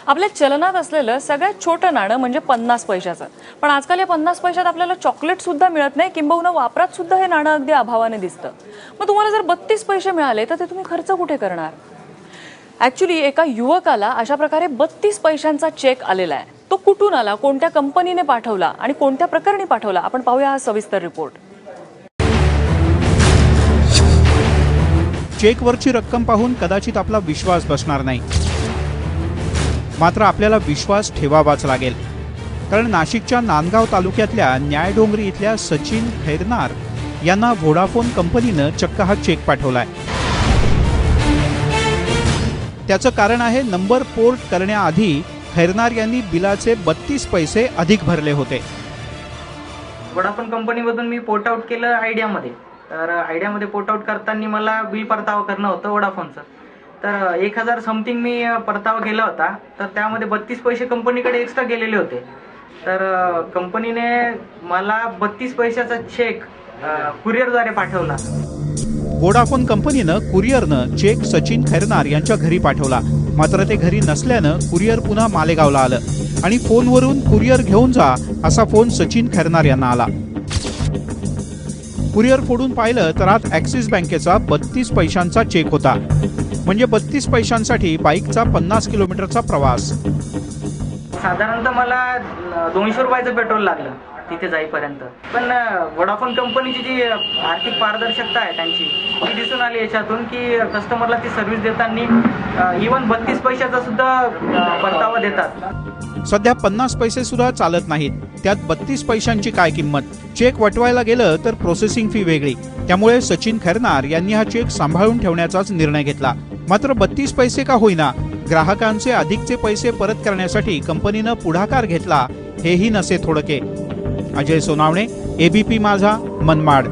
आपल्या चलनात असलेलं सगळ्यात छोटं नाणं म्हणजे 50 पैशाचं. पण आजकाल या 50 पैशात आपल्याला चॉकलेट सुद्धा मिळत नाही, किंबहुना वापरात सुद्धा हे नाणं अगदी अभावाने दिसतं. मग तुम्हाला जर 32 पैसे मिळाले तर ते तुम्ही खर्च कुठे करणार? ॲक्च्युली एका युवकाला अशा प्रकारे 32 पैशांचा चेक आलेला आहे. तो कुठून आला, कोणत्या कंपनीने पाठवला आणि कोणत्या प्रकरणी पाठवला, आपण पाहूया हा सविस्तर रिपोर्ट. चेकवरची रक्कम पाहून कदाचित आपला विश्वास बसणार नाही, मात्र आपल्याला विश्वास ठेवावाच लागेल. कारण नाशिकच्या नांदगाव तालुक्यातल्या न्यायडोंगरी इथल्या सचिन खैरनार यांना व्होडाफोन कंपनीनं चक्क हा चेक पाठवलाय. त्याचं कारण आहे, नंबर पोर्ट करण्याआधी खैरनार यांनी बिलाचे 32 पैसे अधिक भरले होते. व्होडाफोन कंपनीमधून मी पोर्ट आउट केलं आयडियामध्ये. तर आयडियामध्ये पोर्ट आउट करताना मला बिल परतावा करणं होतं व्होडाफोनचं. तर 1000 समथिंग मी परतावा केला होता. तर त्यामध्ये 32 पैसे कंपनीकडे एक्स्ट्रा गेलेले होते. तर कंपनीने मला 32 पैशाचा चेक कुरिअरद्वारे पाठवला. व्होडाफोन कंपनीनं कुरिअरनं चेक सचिन खैरनार यांच्या घरी पाठवला. मात्र ते घरी नसल्यानं कुरिअर पुन्हा मालेगावला आलं आणि फोनवरून कुरिअर घेऊन जा असा फोन सचिन खैरनार यांना आला. कुरिअर फोडून पाहिलं तर आत ॲक्सिस बँकेचा 32 पैशांचा चेक होता. म्हणजे 32 पैशांसाठी बाईकचा 50 किलोमीटरचा प्रवास. साधारणतः मला 200 रुपयाचं पेट्रोल लागलं तिथे जाईपर्यंत. पण व्होडाफोन कंपनीची जी आर्थिक पारदर्शकता आहे त्यांची, ती दिसून आली याच्यातून की कस्टमरला ती सर्व्हिस देताना इव्हन 32 पैशाचा सुद्धा परतावा देतात. सध्या 50 पैसे सुद्धा चालत नाहीत, त्यात 32 पैशांची काय किंमत. चेक वटवायला गेलं तर प्रोसेसिंग फी वेगळी. त्यामुळे सचिन खैरनार यांनी हा चेक सांभाळून ठेवण्याचाच निर्णय घेतला. मात्र 32 पैसे का होईना, ग्राहकांचे अधिकचे पैसे परत करण्यासाठी कंपनीनं पुढाकार घेतला, हेही नसे थोडके. अजय सोनावणे, एबीपी माझा, मनमाड.